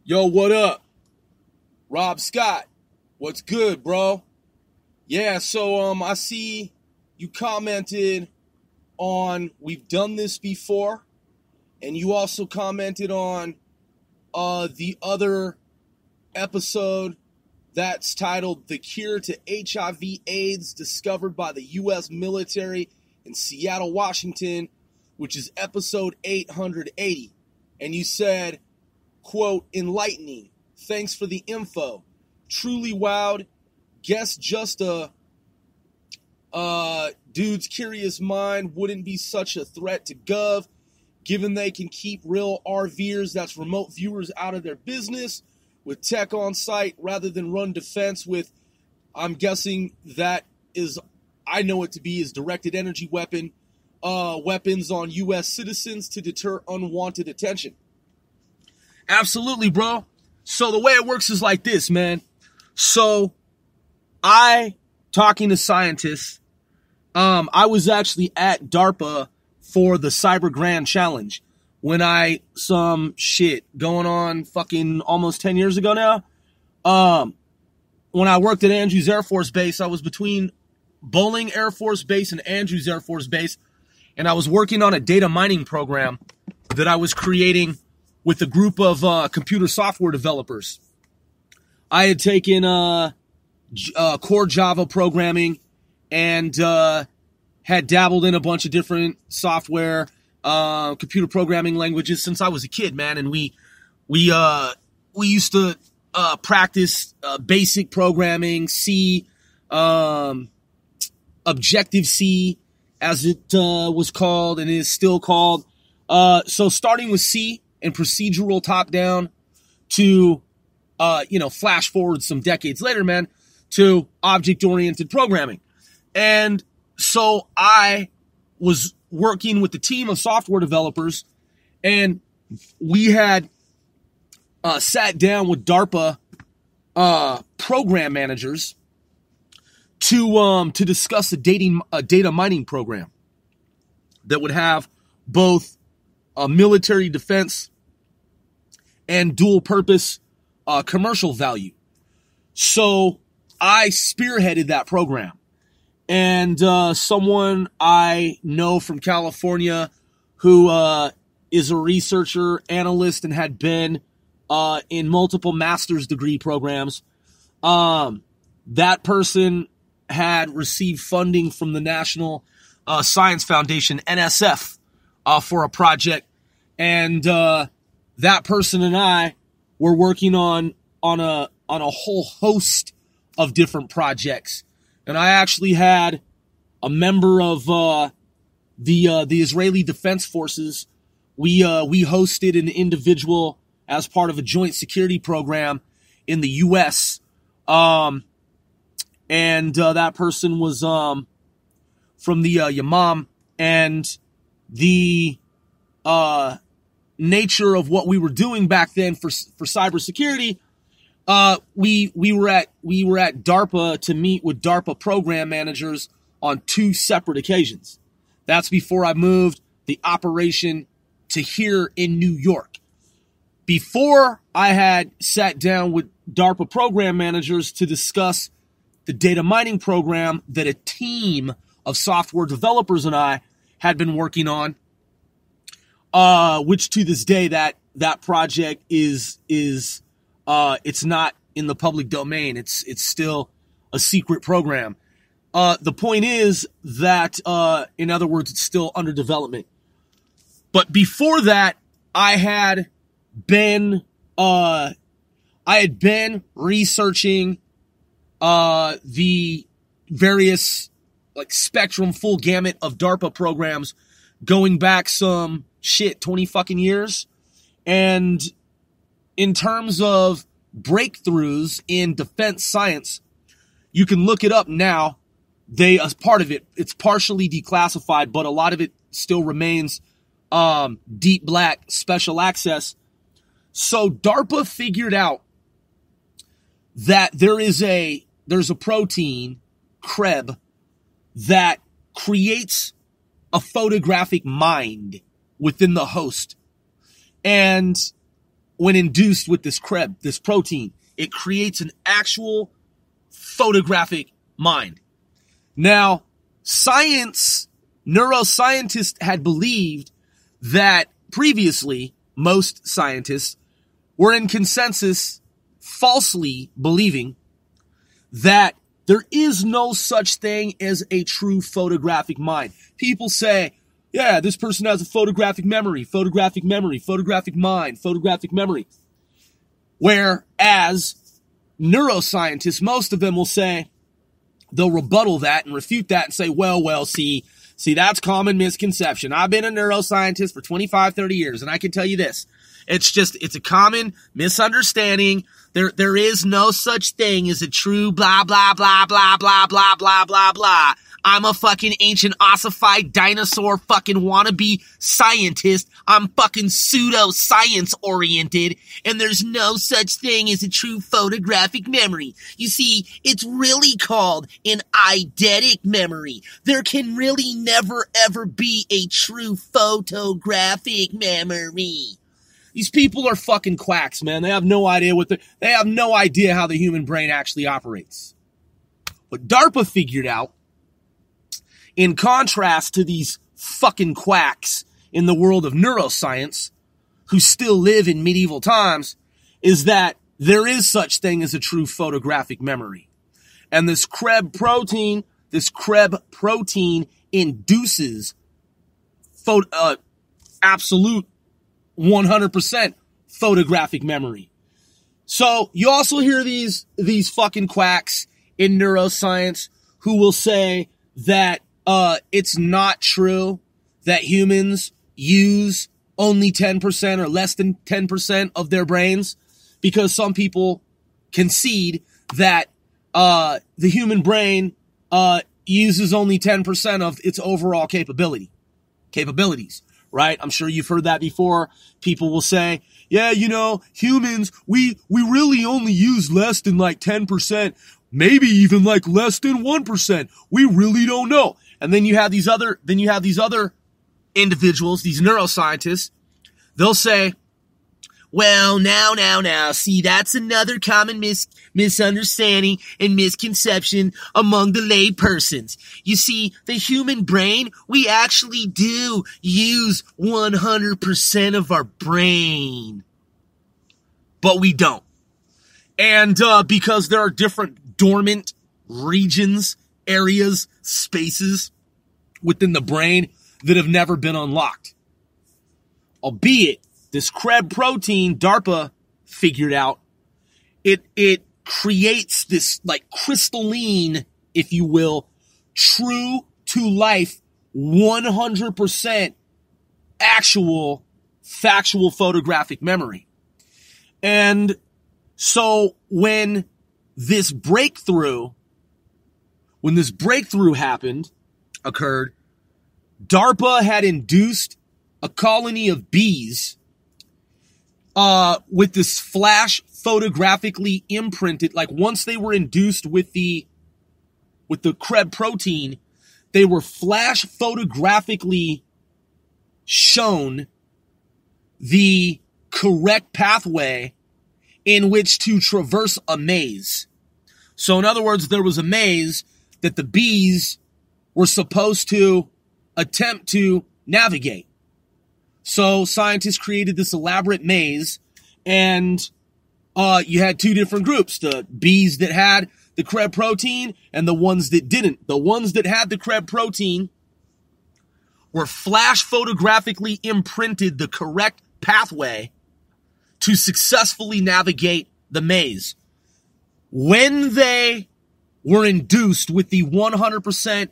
Yo, what up? Rob Scott. What's good, bro? Yeah, so I see you commented on we've done this before, and you also commented on the other episode that's titled The Cure to HIV/AIDS Discovered by the U.S. Military in Seattle, Washington, which is episode 880. And you said, quote, enlightening. Thanks for the info. Truly wowed. Guess just a dude's curious mind wouldn't be such a threat to Gov, given they can keep real RVers, that's remote viewers, out of their business with tech on site rather than run defense with, I'm guessing that is, I know it to be, is directed energy weapons on U.S. citizens to deter unwanted attention. Absolutely, bro. So the way it works is like this, man. So talking to scientists, I was actually at DARPA for the Cyber Grand Challenge when going on fucking almost 10 years ago now. When I worked at Andrews Air Force Base, I was between Bolling Air Force Base and Andrews Air Force Base, and I was working on a data mining program that I was creating with a group of computer software developers. I had taken core Java programming and had dabbled in a bunch of different software, computer programming languages since I was a kid, man. And we used to practice basic programming, C, Objective-C, as it was called and is still called. So starting with C and procedural top-down to, flash forward some decades later, man, to object-oriented programming. And so I was working with the team of software developers, and we had sat down with DARPA program managers to discuss a data mining program that would have both military defense and dual purpose commercial value. So I spearheaded that program. And someone I know from California who is a researcher, analyst, and had been in multiple master's degree programs, that person had received funding from the National Science Foundation, NSF, for a project. And that person and I were working on a whole host of different projects. And I actually had a member of the Israeli Defense Forces. We hosted an individual as part of a joint security program in the U.S. And that person was from the Yamam, and the nature of what we were doing back then for cybersecurity. We were at DARPA to meet with DARPA program managers on 2 separate occasions. That's before I moved the operation to here in New York. Before I had sat down with DARPA program managers to discuss the data mining program that a team of software developers and I had been working on, which to this day that project is it's not in the public domain. It's still a secret program. The point is that, in other words, it's still under development. But before that, I had been researching the various spectrum, full gamut of DARPA programs going back some 20 fucking years. And in terms of breakthroughs in defense science, you can look it up now. As part of it, it's partially declassified, but a lot of it still remains deep black special access. So DARPA figured out that there's a protein, CREB, that creates a photographic mind within the host. And when induced with this this protein, it creates an actual photographic mind. Now, neuroscientists had believed that previously, most scientists were in consensus falsely believing that there is no such thing as a true photographic mind. People say, yeah, this person has a photographic memory, photographic memory, photographic mind, photographic memory. Whereas neuroscientists, most of them will say, they'll rebuttal that and refute that and say, well, see, that's common misconception. I've been a neuroscientist for 25, 30 years, and I can tell you this. It's a common misunderstanding. There is no such thing as a true blah, blah, blah, blah, blah, blah, blah, blah, blah. I'm a fucking ancient ossified dinosaur fucking wannabe scientist. I'm fucking pseudo-science oriented, and there's no such thing as a true photographic memory. You see, it's really called an eidetic memory. There can really never ever be a true photographic memory. These people are fucking quacks, man. They have no idea they have no idea how the human brain actually operates. What DARPA figured out, in contrast to these fucking quacks in the world of neuroscience, who still live in medieval times, is that there is such thing as a true photographic memory. And this CREB protein induces absolute 100% photographic memory. So you also hear these fucking quacks in neuroscience who will say that it's not true that humans use only 10% or less than 10% of their brains, because some people concede that the human brain uses only 10% of its overall capabilities. Right? I'm sure you've heard that before. People will say, yeah, humans, we really only use less than like 10%, maybe even like less than 1%. We really don't know. And then you have these other individuals, these neuroscientists, they'll say, well, now, see, that's another common misunderstanding and misconception among the lay persons. You see, the human brain, we actually do use 100% of our brain. But we don't. And because there are different dormant regions, areas, spaces within the brain that have never been unlocked. Albeit, this CREB protein, DARPA figured out, it creates this like crystalline, if you will, true to life, 100% actual factual photographic memory. And so when this breakthrough occurred, DARPA had induced a colony of bees with this flash photographically imprinted, like once they were induced with the CREB protein, they were flash photographically shown the correct pathway in which to traverse a maze. So in other words, there was a maze that the bees were supposed to attempt to navigate. So scientists created this elaborate maze, and you had two different groups, the bees that had the CREB protein and the ones that didn't. The ones that had the CREB protein were flash photographically imprinted the correct pathway to successfully navigate the maze. When they were induced with the 100%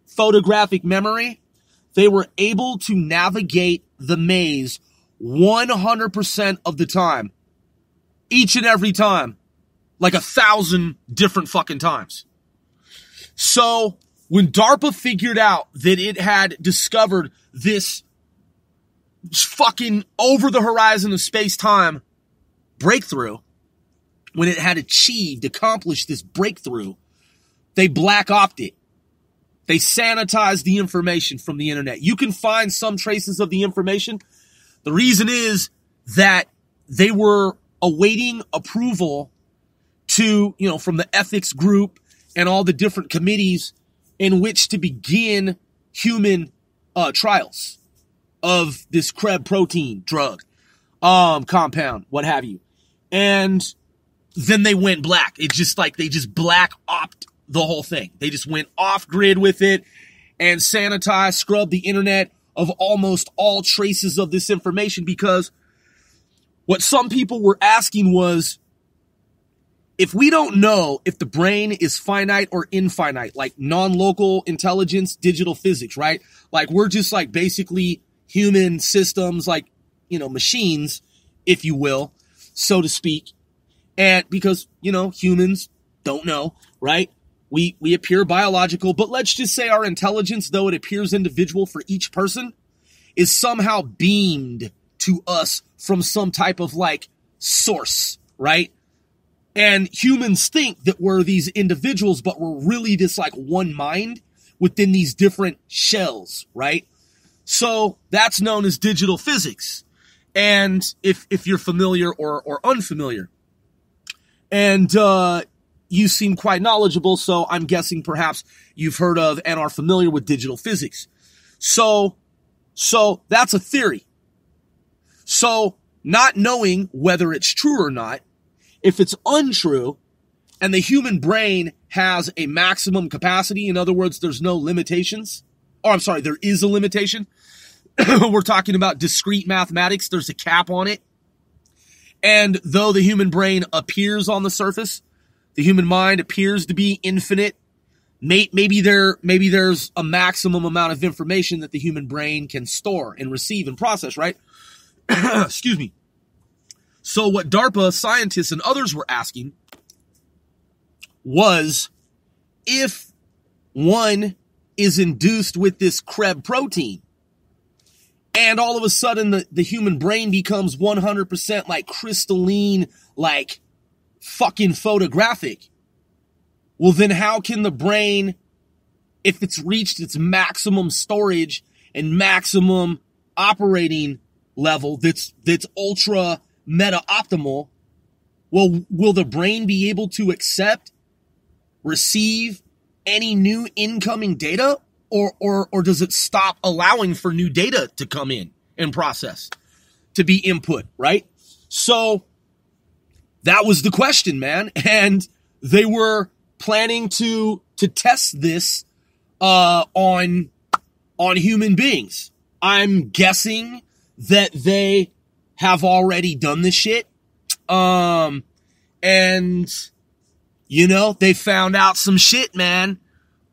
photographic memory, they were able to navigate the maze 100% of the time. Each and every time. Like 1,000 different fucking times. So, when DARPA figured out that it had discovered this fucking over the horizon of space-time breakthrough, when it had accomplished this breakthrough, they black opt it. They sanitized the information from the internet. You can find some traces of the information. The reason is that they were awaiting approval to, from the ethics group and all the different committees in which to begin human trials of this Creb protein drug, compound, what have you. And then they went black. It's just like they just black opt the whole thing. They just went off grid with it and sanitized, scrubbed the internet of almost all traces of this information, because what some people were asking was, if we don't know if the brain is finite or infinite, like non-local intelligence, digital physics, right? Like we're just like basically human systems, like, machines, if you will, so to speak. And because, humans don't know, right? We appear biological, but let's just say our intelligence, though it appears individual for each person, is somehow beamed to us from some type of like source, right? And humans think that we're these individuals, but we're really this like one mind within these different shells, right? So that's known as digital physics. And if you're familiar or unfamiliar, and you seem quite knowledgeable, so I'm guessing perhaps you've heard of and are familiar with digital physics. So that's a theory. So not knowing whether it's true or not, if it's untrue, and the human brain has a maximum capacity, in other words, there's no limitations, there is a limitation. We're talking about discrete mathematics. There's a cap on it. And though the human brain appears on the surface, the human mind appears to be infinite, maybe there's a maximum amount of information that the human brain can store and receive and process, right? Excuse me. So what DARPA scientists and others were asking was, if one is induced with this Creb protein, and all of a sudden the human brain becomes 100% like crystalline, like fucking photographic, well then how can the brain, if it's reached its maximum storage and maximum operating level that's ultra meta optimal, well, will the brain be able to accept, receive any new incoming data, or does it stop allowing for new data to come in and process, to be input, right? So that was the question, man. And they were planning to test this on human beings. I'm guessing that they have already done this shit. And, they found out some shit, man,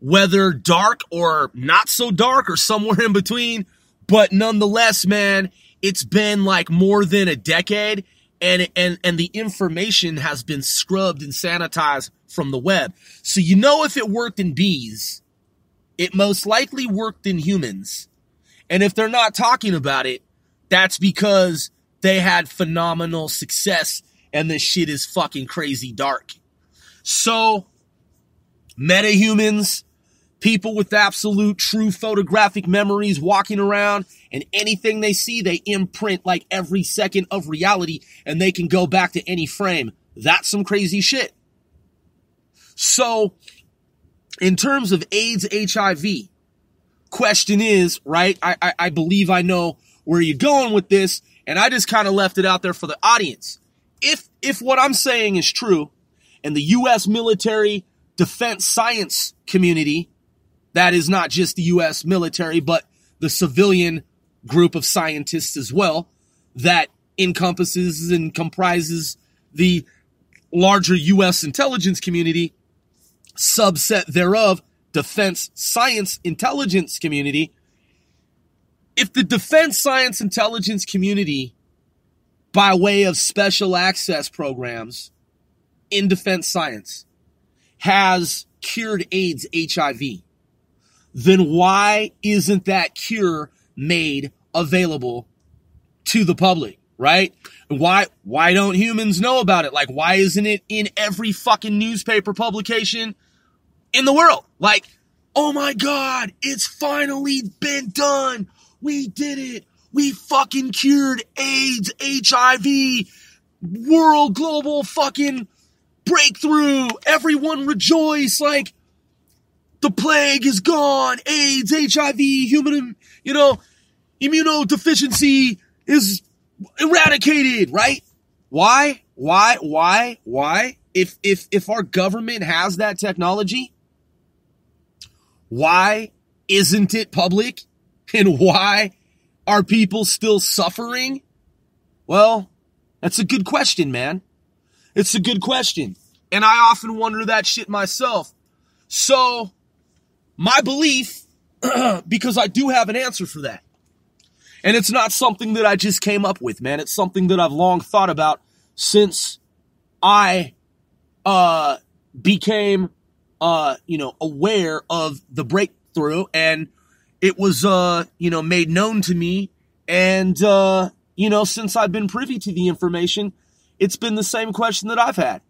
whether dark or not so dark or somewhere in between. But nonetheless, man, it's been like more than a decade, and the information has been scrubbed and sanitized from the web. So if it worked in bees, it most likely worked in humans. And if they're not talking about it, that's because they had phenomenal success and this shit is fucking crazy dark. So, metahumans, people with absolute true photographic memories walking around, and anything they see, they imprint like every second of reality, and they can go back to any frame. That's some crazy shit. So, in terms of AIDS, HIV, question is, right, I believe I know where you're going with this, and I just kind of left it out there for the audience. If what I'm saying is true, and the U.S. military defense science community, that is not just the U.S. military, but the civilian group of scientists as well, that encompasses and comprises the larger U.S. intelligence community, subset thereof, defense science intelligence community. If the defense science intelligence community, by way of special access programs in defense science, has cured AIDS, HIV, then why isn't that cure made available to the public, right? Why don't humans know about it? Like, why isn't it in every fucking newspaper publication in the world? Like, oh my God, it's finally been done. We did it. We fucking cured AIDS, HIV. world global fucking breakthrough. Everyone rejoice. Like, the plague is gone. AIDS, HIV, human, immunodeficiency is eradicated, right? Why? If our government has that technology, why isn't it public? And why are people still suffering? Well, that's a good question, man. It's a good question. And I often wonder that shit myself. So, my belief, because I do have an answer for that. And it's not something that I just came up with, man. It's something that I've long thought about since I became, aware of the breakthrough, and it was, made known to me. And, since I've been privy to the information, it's been the same question that I've had.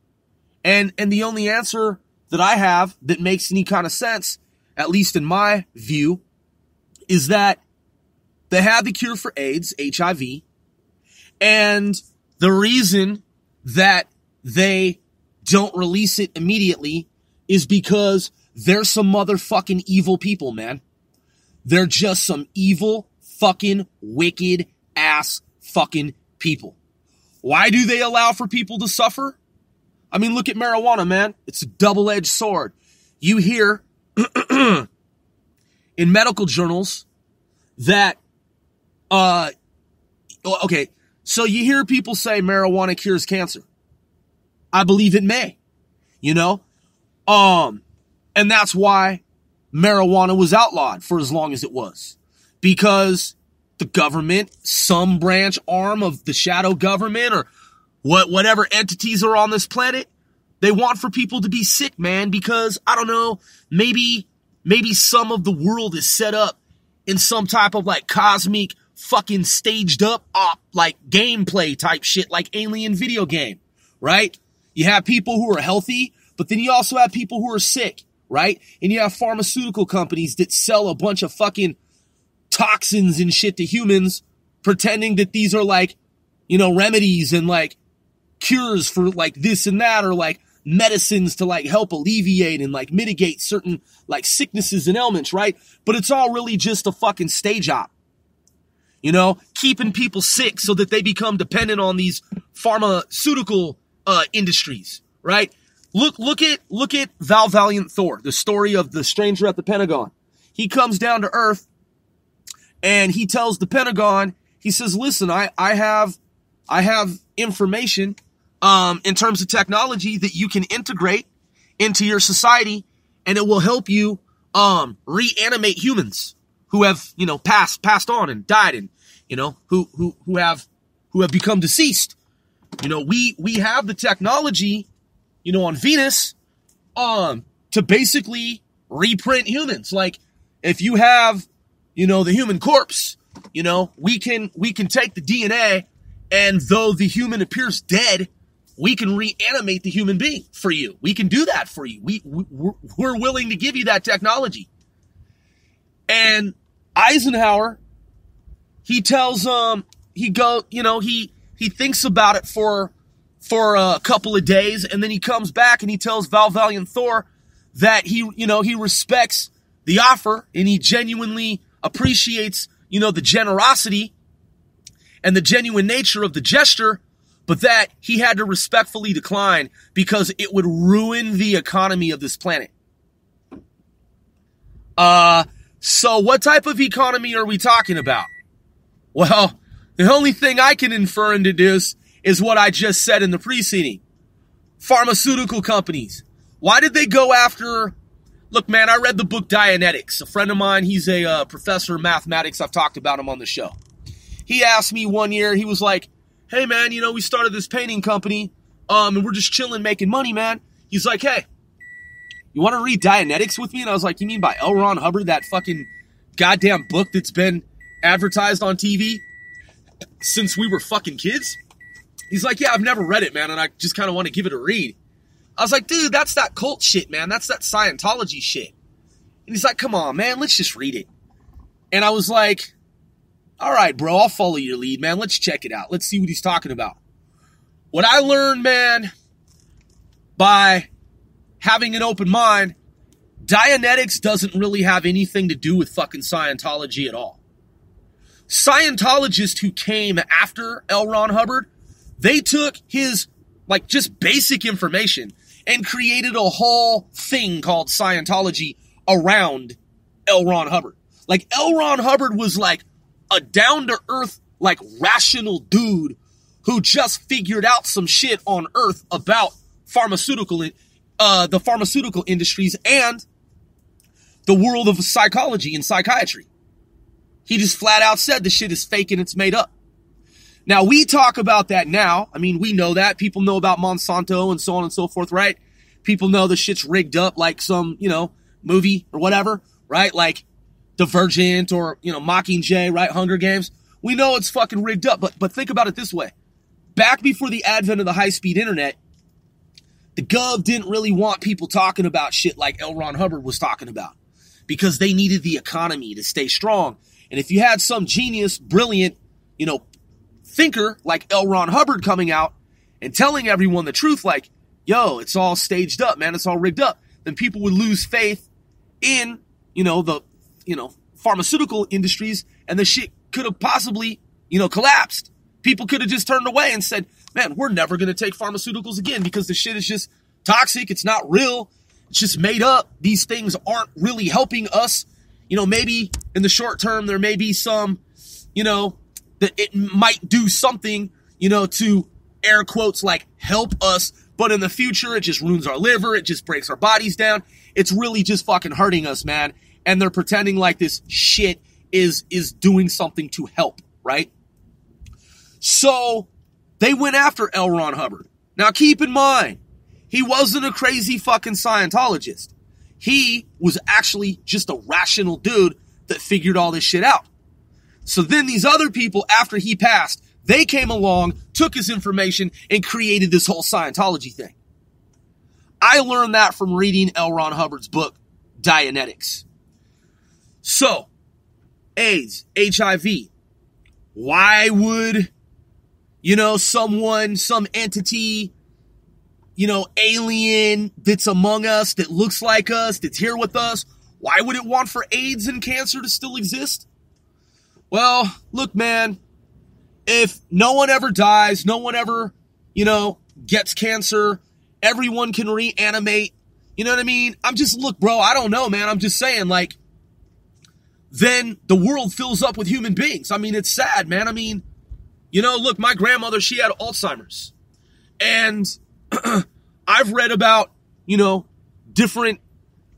And the only answer that I have that makes any kind of sense, at least in my view, is that they have the cure for AIDS, HIV, and the reason that they don't release it immediately is because they're some motherfucking evil people, man. They're just some evil, fucking, wicked ass fucking people. Why do they allow for people to suffer? I mean, look at marijuana, man. It's a double-edged sword. You hear in medical journals that, so you hear people say marijuana cures cancer. I believe it may, and that's why marijuana was outlawed for as long as it was, because the government, some branch arm of the shadow government or whatever entities are on this planet, they want for people to be sick, man, because, I don't know, maybe some of the world is set up in some type of like cosmic fucking staged up like gameplay type shit, like alien video game, right? You have people who are healthy, but then you also have people who are sick, right? And you have pharmaceutical companies that sell a bunch of fucking toxins and shit to humans, pretending that these are like, remedies and like cures for like this and that, or like medicines to like help alleviate and like mitigate certain like sicknesses and ailments, right? But it's all really just a fucking stage op. Keeping people sick so that they become dependent on these pharmaceutical industries, right? Look at Val Valiant Thor, the story of the stranger at the Pentagon. He comes down to Earth and he tells the Pentagon, he says, listen, I have information in terms of technology that you can integrate into your society, and it will help you reanimate humans who have, passed on and died, and who have become deceased. We have the technology, on Venus to basically reprint humans. Like, if you have, the human corpse, we can take the DNA, and though the human appears dead, we can reanimate the human being for you. We can do that for you. We're willing to give you that technology. And Eisenhower, he tells, he thinks about it for a couple of days, and then he comes back and he tells Val Valiant Thor that he respects the offer, and he genuinely appreciates, the generosity and the genuine nature of the gesture, but that he had to respectfully decline because it would ruin the economy of this planet. So what type of economy are we talking about? Well, the only thing I can infer and deduce is what I just said in the preceding. Pharmaceutical companies. Why did they go after... Look, man, I read the book Dianetics. A friend of mine, he's a professor of mathematics. I've talked about him on the show. He asked me one year, he was like, hey, man, we started this painting company, and we're just chilling, making money, man. He's like, hey, you want to read Dianetics with me? And I was like, you mean by L. Ron Hubbard, that fucking goddamn book that's been advertised on TV since we were fucking kids? He's like, yeah, I've never read it, man, and I just kind of want to give it a read. I was like, dude, that's that cult shit, man. That's that Scientology shit. And he's like, come on, man, let's just read it. And I was like, all right, bro, I'll follow your lead, man. Let's check it out. Let's see what he's talking about. What I learned, man, by having an open mind, Dianetics doesn't really have anything to do with fucking Scientology at all. Scientologists who came after L. Ron Hubbard, they took his, like, just basic information and created a whole thing called Scientology around L. Ron Hubbard. Like, L. Ron Hubbard was like a down-to-earth, like, rational dude who just figured out some shit on Earth about the pharmaceutical industries and the world of psychology and psychiatry. He just flat out said the shit is fake and it's made up. Now, we talk about that now. I mean, we know that. People know about Monsanto and so on and so forth, right? People know the shit's rigged up like some, movie or whatever, right? Like Divergent or, Mockingjay, right? Hunger Games. We know it's fucking rigged up, but think about it this way. Back before the advent of the high-speed internet, the Gov didn't really want people talking about shit like L. Ron Hubbard was talking about because they needed the economy to stay strong. And if you had some genius, brilliant, thinker like L. Ron Hubbard coming out and telling everyone the truth, like, yo, it's all staged up, man, it's all rigged up, then people would lose faith in, the pharmaceutical industries, and the shit could have possibly, collapsed. People could have just turned away and said, man, we're never going to take pharmaceuticals again because the shit is just toxic. It's not real. It's just made up. These things aren't really helping us. Maybe in the short term, there may be some, that it might do something, to air quotes like help us. But in the future, it just ruins our liver. It just breaks our bodies down. It's really just fucking hurting us, man. And they're pretending like this shit is doing something to help, right? So they went after L. Ron Hubbard. Now keep in mind, he wasn't a crazy fucking Scientologist. He was actually just a rational dude that figured all this shit out. So then these other people, after he passed, they came along, took his information, and created this whole Scientology thing. I learned that from reading L. Ron Hubbard's book, Dianetics. So, AIDS, HIV. Why would, some entity, alien that's among us, that looks like us, that's here with us, why would it want for AIDS and cancer to still exist? Well, look, man, if no one ever dies, no one ever, gets cancer, everyone can reanimate, you know what I mean? Look, bro, I don't know, man. I'm just saying, like, then the world fills up with human beings. I mean, it's sad, man. I mean, look, my grandmother, she had Alzheimer's. And I've read about, different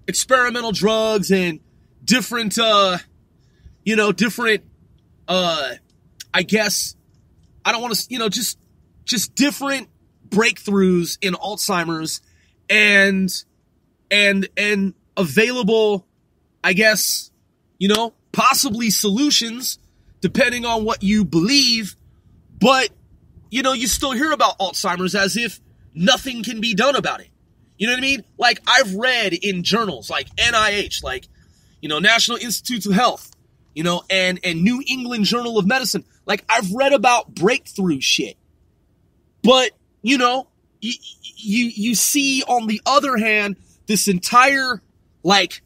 experimental drugs and different, I guess, I don't want to, just different breakthroughs in Alzheimer's and available, I guess, possibly solutions depending on what you believe. But, you still hear about Alzheimer's as if nothing can be done about it. You know what I mean? Like, I've read in journals like NIH, like, National Institutes of Health, and New England Journal of Medicine. Like, I've read about breakthrough shit. But, you see, on the other hand, this entire, like,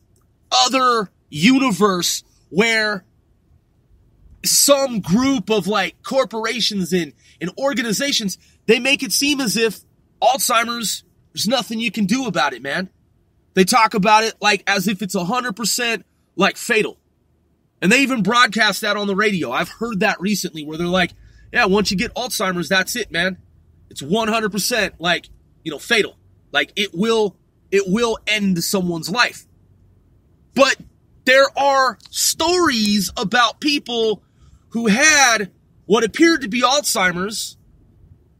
other universe where some group of, like, corporations and organizations, they make it seem as if Alzheimer's, there's nothing you can do about it, man. They talk about it like as if it's 100% like fatal. And they even broadcast that on the radio. I've heard that recently where they're like, yeah, once you get Alzheimer's, that's it, man. It's 100% like, fatal. Like it will end someone's life. But there are stories about people who had what appeared to be Alzheimer's.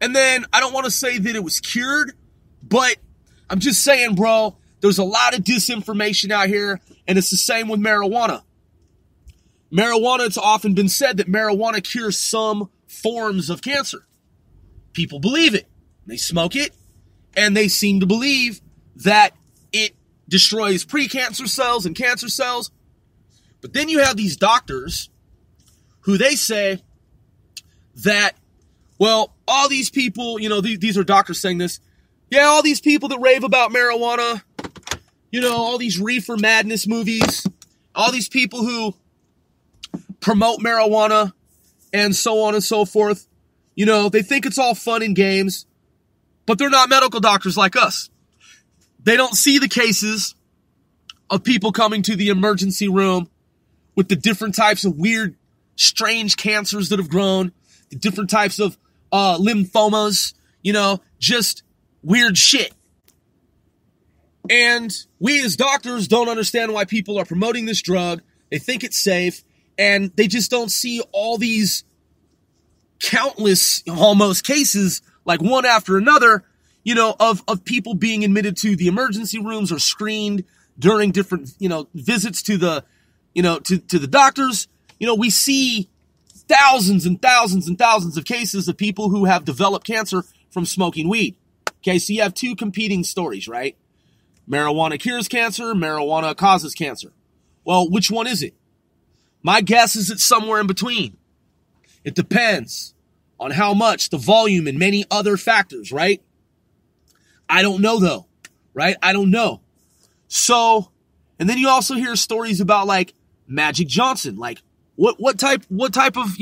And then I don't want to say that it was cured, but I'm just saying, bro, there's a lot of disinformation out here, and it's the same with marijuana. Marijuana, it's often been said that marijuana cures some forms of cancer. People believe it. They smoke it, and they seem to believe that it destroys precancer cells and cancer cells. But then you have these doctors who they say that Well, all these people, these are doctors saying this. Yeah, all these people that rave about marijuana, all these reefer madness movies, all these people who promote marijuana and so on and so forth, they think it's all fun and games, but they're not medical doctors like us. They don't see the cases of people coming to the emergency room with the different types of weird, strange cancers that have grown, the different types of lymphomas, just weird shit. And we as doctors don't understand why people are promoting this drug. They think it's safe, and they just don't see all these countless, almost cases, like one after another, of people being admitted to the emergency rooms or screened during different, visits to the, to the doctors. We see thousands and thousands and thousands of cases of people who have developed cancer from smoking weed. Okay, so you have two competing stories, right? Marijuana cures cancer, marijuana causes cancer. Well, which one is it? My guess is it's somewhere in between. It depends on how much, the volume, and many other factors, right? I don't know though, right? I don't know. So, and then you also hear stories about like Magic Johnson. Like what type of,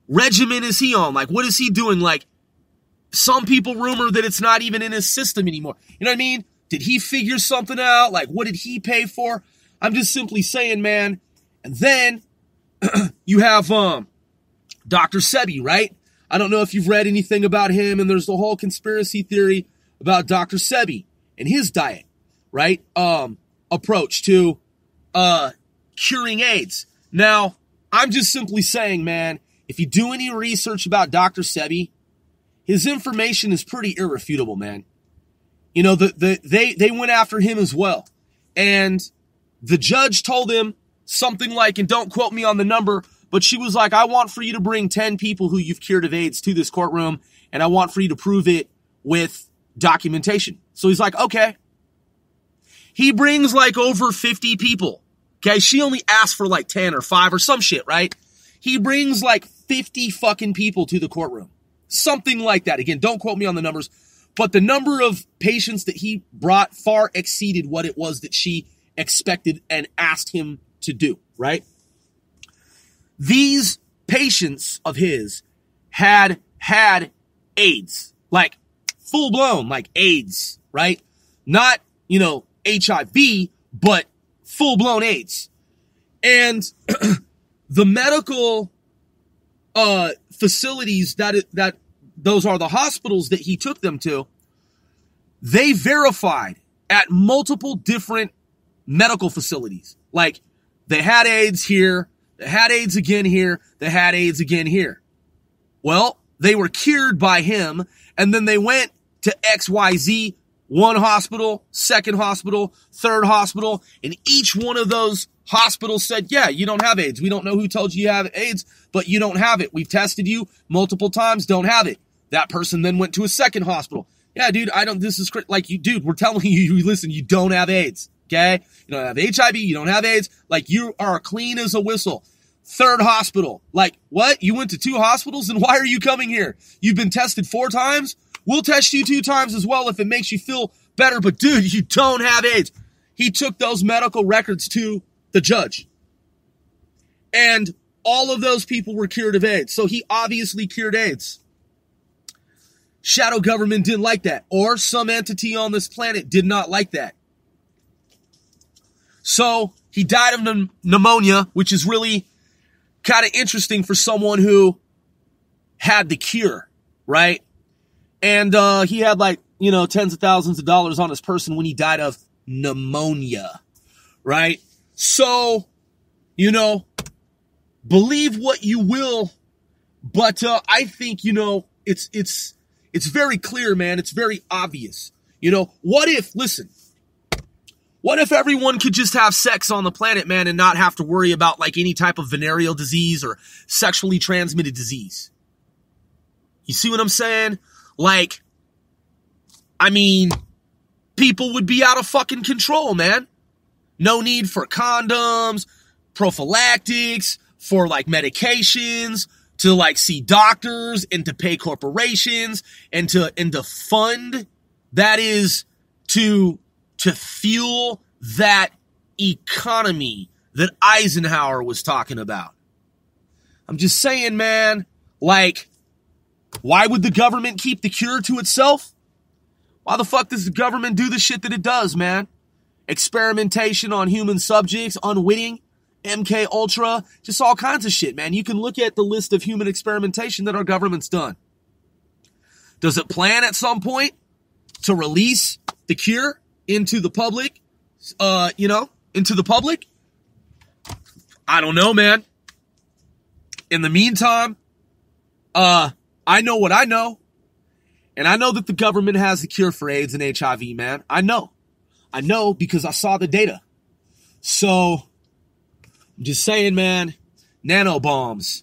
regimen is he on? Like what is he doing? Like some people rumor that it's not even in his system anymore. You know what I mean? Did he figure something out? Like what did he pay for? I'm just simply saying, man. And then you have Dr. Sebi, right? I don't know if you've read anything about him, and there's the whole conspiracy theory about Dr. Sebi and his diet, right? Approach to curing AIDS. Now, I'm just simply saying, man, if you do any research about Dr. Sebi, his information is pretty irrefutable, man. They went after him as well. And the judge told him something like, and don't quote me on the number, but she was like, I want for you to bring 10 people who you've cured of AIDS to this courtroom, and I want for you to prove it with documentation. So he's like, okay. He brings like over 50 people. Okay, she only asked for like 10 or 5 or some shit, right? He brings like 50 fucking people to the courtroom. Something like that. Again, don't quote me on the numbers, but the number of patients that he brought far exceeded what it was that she expected and asked him to do, right? These patients of his had AIDS, like full blown, like AIDS, right? Not, HIV, but full blown AIDS. And the medical facilities that those are the hospitals that he took them to, they verified at multiple different medical facilities. Like they had AIDS here, they had AIDS again here, they had AIDS again here. Well, they were cured by him, and then they went to XYZ, one hospital, second hospital, third hospital, and each one of those hospitals said, yeah, you don't have AIDS. We don't know who told you have AIDS, but you don't have it. We've tested you multiple times, don't have it. That person then went to a second hospital. Yeah, dude, dude, we're telling you, listen, you don't have AIDS, okay? You don't have HIV, you don't have AIDS, like you are clean as a whistle. Third hospital, like what? You went to 2 hospitals, and why are you coming here? You've been tested 4 times? We'll test you 2 times as well if it makes you feel better, but dude, you don't have AIDS. He took those medical records to the judge. And all of those people were cured of AIDS. So he obviously cured AIDS. Shadow government didn't like that. Or some entity on this planet did not like that. So he died of pneumonia, which is really kind of interesting for someone who had the cure, right? And he had tens of thousands of dollars on his person when he died of pneumonia, right? So, believe what you will, but I think, it's very clear, man. It's very obvious. What if everyone could just have sex on the planet, man, and not have to worry about any type of venereal disease or sexually transmitted disease? You see what I'm saying? People would be out of fucking control, man. No need for condoms, prophylactics, for medications, to like see doctors and to pay corporations and to fund, that is to fuel that economy that Eisenhower was talking about. I'm just saying, man, like, why would the government keep the cure to itself? Why the fuck does the government do the shit that it does, man? Experimentation on human subjects, unwitting, MK Ultra, just all kinds of shit, man. You can look at the list of human experimentation that our government's done. Does it plan at some point to release the cure into the public? Into the public? I don't know, man. In the meantime, I know what I know. And I know that the government has the cure for AIDS and HIV, man. I know because I saw the data. So, I'm just saying, man, nanobombs,